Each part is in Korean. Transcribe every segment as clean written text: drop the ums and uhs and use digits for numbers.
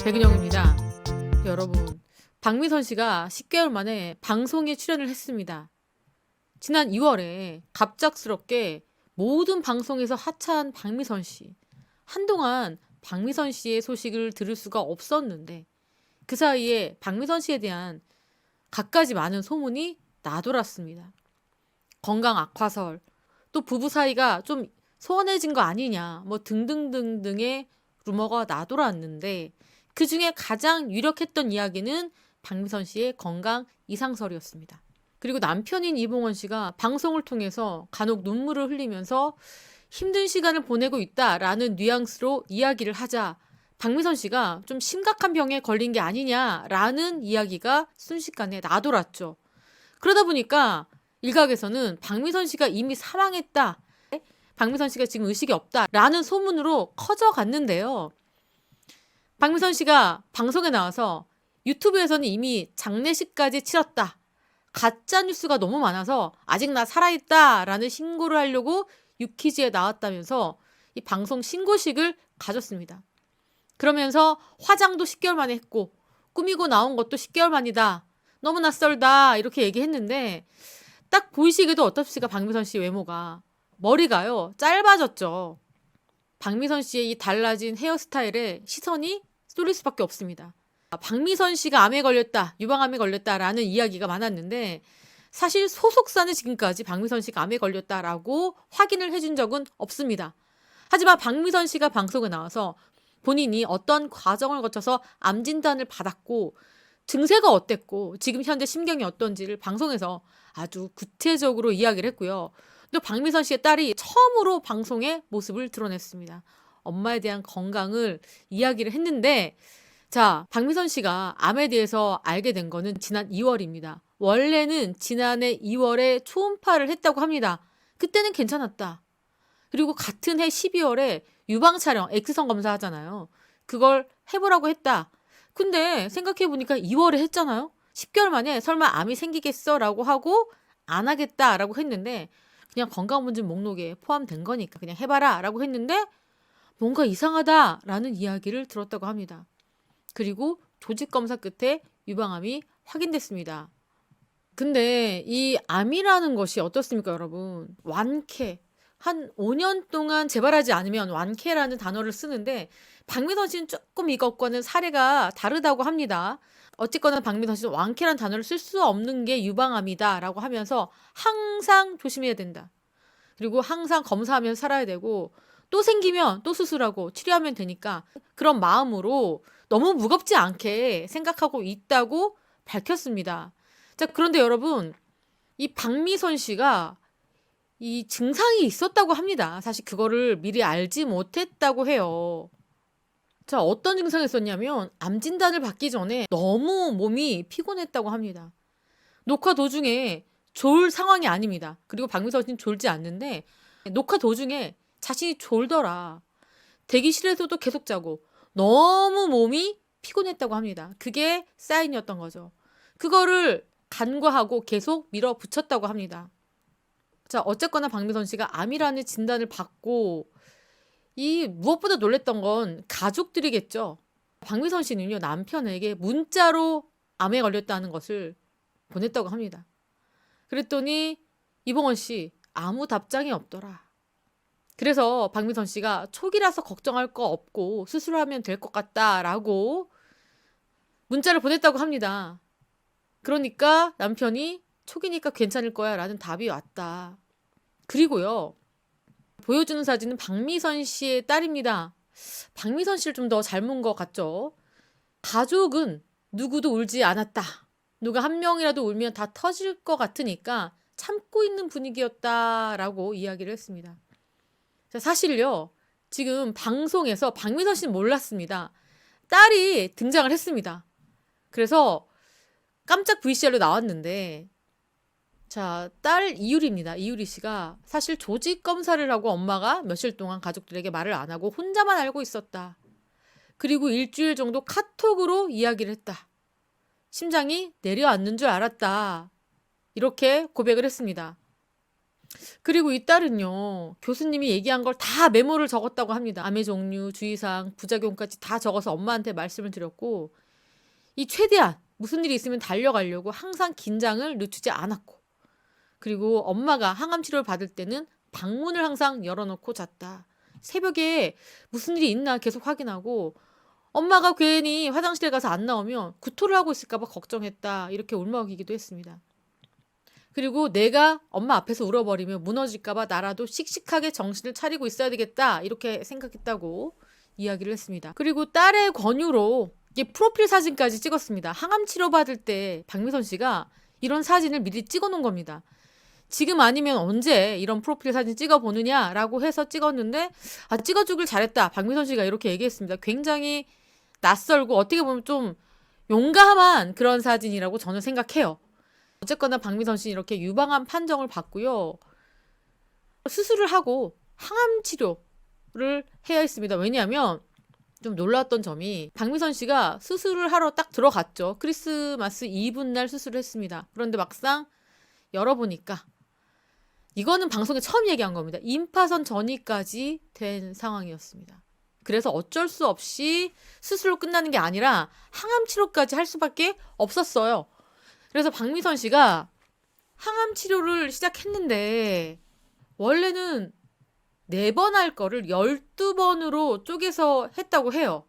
백은영입니다. 여러분, 박미선 씨가 10개월 만에 방송에 출연을 했습니다. 지난 2월에 갑작스럽게 모든 방송에서 하차한 박미선 씨. 한동안 박미선 씨의 소식을 들을 수가 없었는데 그 사이에 박미선 씨에 대한 갖가지 많은 소문이 나돌았습니다. 건강 악화설, 또 부부 사이가 좀 소원해진 거 아니냐, 뭐 등등등등의 루머가 나돌았는데 그 중에 가장 유력했던 이야기는 박미선 씨의 건강 이상설이었습니다. 그리고 남편인 이봉원 씨가 방송을 통해서 간혹 눈물을 흘리면서 힘든 시간을 보내고 있다라는 뉘앙스로 이야기를 하자 박미선 씨가 좀 심각한 병에 걸린 게 아니냐라는 이야기가 순식간에 나돌았죠. 그러다 보니까 일각에서는 박미선 씨가 이미 사망했다, 박미선 씨가 지금 의식이 없다라는 소문으로 커져갔는데요. 박미선 씨가 방송에 나와서 유튜브에서는 이미 장례식까지 치렀다, 가짜 뉴스가 너무 많아서 아직 나 살아있다라는 신고를 하려고 유퀴즈에 나왔다면서 이 방송 신고식을 가졌습니다. 그러면서 화장도 10개월 만에 했고 꾸미고 나온 것도 10개월 만이다, 너무 낯설다, 이렇게 얘기했는데 딱 보이시기도 어떻습니까? 박미선 씨 외모가 머리가요 짧아졌죠. 박미선 씨의 이 달라진 헤어스타일에 시선이 쏠릴 수밖에 없습니다. 박미선 씨가 암에 걸렸다, 유방암에 걸렸다라는 이야기가 많았는데 사실 소속사는 지금까지 박미선 씨가 암에 걸렸다라고 확인을 해준 적은 없습니다. 하지만 박미선 씨가 방송에 나와서 본인이 어떤 과정을 거쳐서 암 진단을 받았고 증세가 어땠고 지금 현재 심경이 어떤지를 방송에서 아주 구체적으로 이야기를 했고요. 또 박미선 씨의 딸이 처음으로 방송에 모습을 드러냈습니다. 엄마에 대한 건강을 이야기를 했는데, 자, 박미선 씨가 암에 대해서 알게 된 거는 지난 2월입니다. 원래는 지난해 2월에 초음파를 했다고 합니다. 그때는 괜찮았다. 그리고 같은 해 12월에 유방 촬영, X선 검사 하잖아요. 그걸 해보라고 했다. 근데 생각해보니까 2월에 했잖아요. 10개월 만에 설마 암이 생기겠어? 라고 하고 안 하겠다라고 했는데 그냥 건강검진 목록에 포함된 거니까 그냥 해봐라 라고 했는데 뭔가 이상하다라는 이야기를 들었다고 합니다. 그리고 조직검사 끝에 유방암이 확인됐습니다. 근데 이 암이라는 것이 어떻습니까, 여러분? 완쾌. 한 5년 동안 재발하지 않으면 완쾌라는 단어를 쓰는데 박미선 씨는 조금 이것과는 사례가 다르다고 합니다. 어쨌거나 박미선 씨는 완쾌라는 단어를 쓸 수 없는 게 유방암이다라고 하면서 항상 조심해야 된다. 그리고 항상 검사하면서 살아야 되고 또 생기면 또 수술하고 치료하면 되니까 그런 마음으로 너무 무겁지 않게 생각하고 있다고 밝혔습니다. 자, 그런데 여러분, 이 박미선 씨가 이 증상이 있었다고 합니다. 사실 그거를 미리 알지 못했다고 해요. 자, 어떤 증상이 있었냐면 암 진단을 받기 전에 너무 몸이 피곤했다고 합니다. 녹화 도중에 졸 상황이 아닙니다. 그리고 박미선 씨는 졸지 않는데 녹화 도중에 자신이 졸더라. 대기실에서도 계속 자고 너무 몸이 피곤했다고 합니다. 그게 사인이었던 거죠. 그거를 간과하고 계속 밀어붙였다고 합니다. 자, 어쨌거나 박미선 씨가 암이라는 진단을 받고 이 무엇보다 놀랬던 건 가족들이겠죠. 박미선 씨는요, 남편에게 문자로 암에 걸렸다는 것을 보냈다고 합니다. 그랬더니 이봉원 씨 아무 답장이 없더라. 그래서 박미선 씨가 초기라서 걱정할 거 없고 수술하면 될 것 같다라고 문자를 보냈다고 합니다. 그러니까 남편이 초기니까 괜찮을 거야 라는 답이 왔다. 그리고요, 보여주는 사진은 박미선 씨의 딸입니다. 박미선 씨를 좀 더 닮은 것 같죠? 가족은 누구도 울지 않았다. 누가 한 명이라도 울면 다 터질 것 같으니까 참고 있는 분위기였다라고 이야기를 했습니다. 자, 사실요, 지금 방송에서 박미선 씨는 몰랐습니다. 딸이 등장을 했습니다. 그래서 깜짝 VCR로 나왔는데, 자, 딸 이유리입니다. 이유리 씨가 사실 조직 검사를 하고 엄마가 며칠 동안 가족들에게 말을 안 하고 혼자만 알고 있었다. 그리고 일주일 정도 카톡으로 이야기를 했다. 심장이 내려앉는 줄 알았다. 이렇게 고백을 했습니다. 그리고 이 딸은요, 교수님이 얘기한 걸 다 메모를 적었다고 합니다. 암의 종류, 주의사항, 부작용까지 다 적어서 엄마한테 말씀을 드렸고, 이 최대한 무슨 일이 있으면 달려가려고 항상 긴장을 늦추지 않았고, 그리고 엄마가 항암 치료를 받을 때는 방문을 항상 열어놓고 잤다. 새벽에 무슨 일이 있나 계속 확인하고, 엄마가 괜히 화장실에 가서 안 나오면 구토를 하고 있을까봐 걱정했다. 이렇게 울먹이기도 했습니다. 그리고 내가 엄마 앞에서 울어버리면 무너질까봐 나라도 씩씩하게 정신을 차리고 있어야 되겠다. 이렇게 생각했다고 이야기를 했습니다. 그리고 딸의 권유로 이게 프로필 사진까지 찍었습니다. 항암 치료받을 때 박미선 씨가 이런 사진을 미리 찍어 놓은 겁니다. 지금 아니면 언제 이런 프로필 사진 찍어보느냐라고 해서 찍었는데, 찍어주길 잘했다. 박미선 씨가 이렇게 얘기했습니다. 굉장히 낯설고 어떻게 보면 좀 용감한 그런 사진이라고 저는 생각해요. 어쨌거나 박미선 씨는 이렇게 유방암 판정을 받고요. 수술을 하고 항암 치료를 해야 했습니다. 왜냐하면 좀 놀라웠던 점이 박미선 씨가 수술을 하러 딱 들어갔죠. 크리스마스 이브날 수술을 했습니다. 그런데 막상 열어보니까 이거는 방송에 처음 얘기한 겁니다. 임파선 전이까지 된 상황이었습니다. 그래서 어쩔 수 없이 수술로 끝나는 게 아니라 항암 치료까지 할 수밖에 없었어요. 그래서 박미선 씨가 항암 치료를 시작했는데 원래는 4번 할 거를 12번으로 쪼개서 했다고 해요.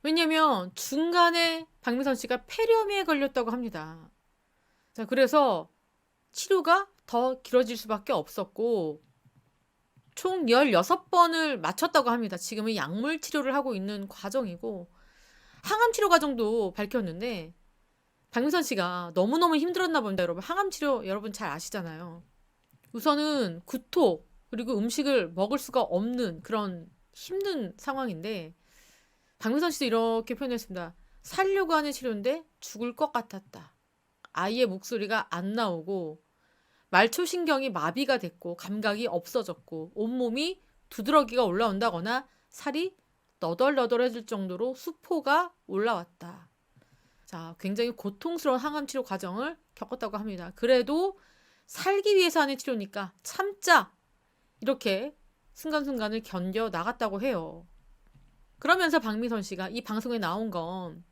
왜냐면 중간에 박미선 씨가 폐렴에 걸렸다고 합니다. 자, 그래서 치료가 더 길어질 수밖에 없었고 총 16번을 마쳤다고 합니다. 지금은 약물 치료를 하고 있는 과정이고 항암 치료 과정도 밝혔는데 박미선 씨가 너무너무 힘들었나 봅니다. 여러분, 항암 치료 여러분 잘 아시잖아요. 우선은 구토 그리고 음식을 먹을 수가 없는 그런 힘든 상황인데 박미선 씨도 이렇게 표현했습니다. 살려고 하는 치료인데 죽을 것 같았다. 아이의 목소리가 안 나오고 말초신경이 마비가 됐고 감각이 없어졌고 온몸이 두드러기가 올라온다거나 살이 너덜너덜해질 정도로 수포가 올라왔다. 자, 굉장히 고통스러운 항암 치료 과정을 겪었다고 합니다. 그래도 살기 위해서 하는 치료니까 참자. 이렇게 순간순간을 견뎌 나갔다고 해요. 그러면서 박미선 씨가 이 방송에 나온 건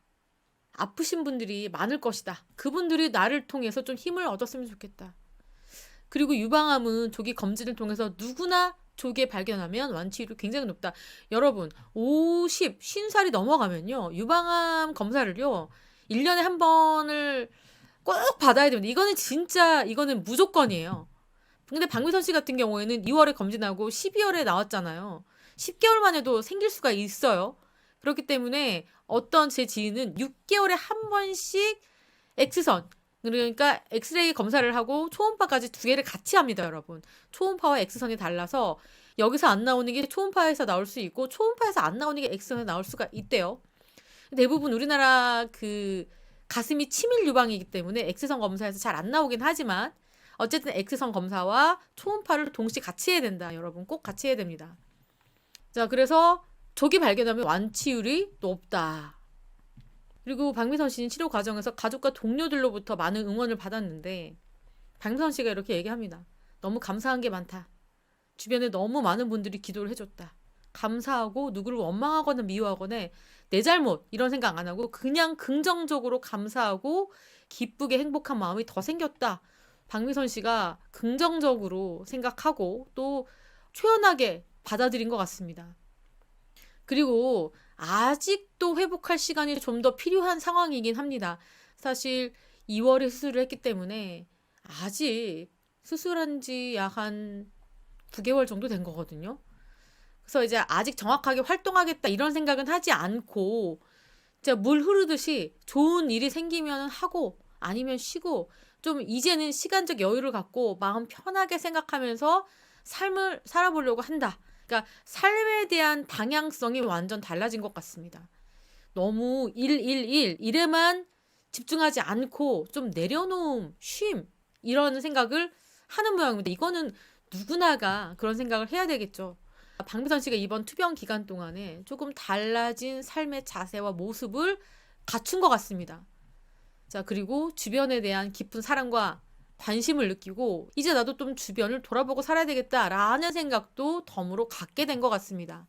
아프신 분들이 많을 것이다. 그분들이 나를 통해서 좀 힘을 얻었으면 좋겠다. 그리고 유방암은 조기 검진을 통해서 누구나 조기에 발견하면 완치율이 굉장히 높다. 여러분, 50살이 넘어가면요. 유방암 검사를요. 1년에 한 번을 꼭 받아야 됩니다. 이거는 진짜 이거는 무조건이에요. 근데 박미선 씨 같은 경우에는 2월에 검진하고 12월에 나왔잖아요. 10개월만 해도 생길 수가 있어요. 그렇기 때문에 어떤 제 지인은 6개월에 한 번씩 X선, 그러니까 엑스레이 검사를 하고 초음파까지 2개를 같이 합니다, 여러분. 초음파와 X선이 달라서 여기서 안 나오는 게 초음파에서 나올 수 있고 초음파에서 안 나오는 게 X선에 나올 수가 있대요. 대부분 우리나라 그 가슴이 치밀 유방이기 때문에 X선 검사에서 잘 안 나오긴 하지만 어쨌든 X선 검사와 초음파를 동시에 같이 해야 된다. 여러분 꼭 같이 해야 됩니다. 자, 그래서 조기 발견하면 완치율이 높다. 그리고 박미선 씨는 치료 과정에서 가족과 동료들로부터 많은 응원을 받았는데 박미선 씨가 이렇게 얘기합니다. 너무 감사한 게 많다. 주변에 너무 많은 분들이 기도를 해줬다. 감사하고 누구를 원망하거나 미워하거나 내 잘못 이런 생각 안 하고 그냥 긍정적으로 감사하고 기쁘게 행복한 마음이 더 생겼다. 박미선 씨가 긍정적으로 생각하고 또 초연하게 받아들인 것 같습니다. 그리고 아직도 회복할 시간이 좀 더 필요한 상황이긴 합니다. 사실 2월에 수술을 했기 때문에 아직 수술한 지 약 한 9개월 정도 된 거거든요. 그래서 이제 아직 정확하게 활동하겠다 이런 생각은 하지 않고 진짜 물 흐르듯이 좋은 일이 생기면 하고 아니면 쉬고 좀 이제는 시간적 여유를 갖고 마음 편하게 생각하면서 삶을 살아보려고 한다. 그러니까 삶에 대한 방향성이 완전 달라진 것 같습니다. 너무 일에만 집중하지 않고 좀 내려놓음, 쉼 이런 생각을 하는 모양입니다. 이거는 누구나가 그런 생각을 해야 되겠죠. 박미선 씨가 이번 투병 기간 동안에 조금 달라진 삶의 자세와 모습을 갖춘 것 같습니다. 자, 그리고 주변에 대한 깊은 사랑과 관심을 느끼고 이제 나도 좀 주변을 돌아보고 살아야 되겠다라는 생각도 덤으로 갖게 된 것 같습니다.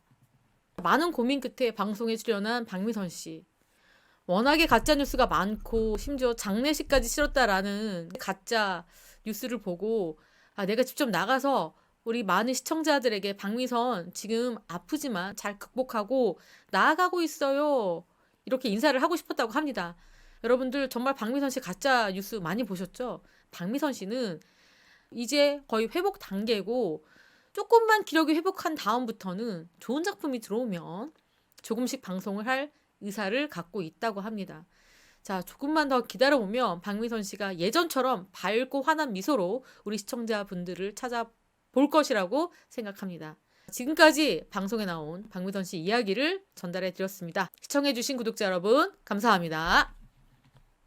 많은 고민 끝에 방송에 출연한 박미선 씨. 워낙에 가짜 뉴스가 많고 심지어 장례식까지 치렀다라는 가짜 뉴스를 보고 내가 직접 나가서 우리 많은 시청자들에게 박미선 지금 아프지만 잘 극복하고 나아가고 있어요. 이렇게 인사를 하고 싶었다고 합니다. 여러분들 정말 박미선 씨 가짜 뉴스 많이 보셨죠? 박미선 씨는 이제 거의 회복 단계고 조금만 기력이 회복한 다음부터는 좋은 작품이 들어오면 조금씩 방송을 할 의사를 갖고 있다고 합니다. 자, 조금만 더 기다려보면 박미선 씨가 예전처럼 밝고 환한 미소로 우리 시청자분들을 찾아볼 것이라고 생각합니다. 지금까지 방송에 나온 박미선 씨 이야기를 전달해 드렸습니다. 시청해주신 구독자 여러분, 감사합니다.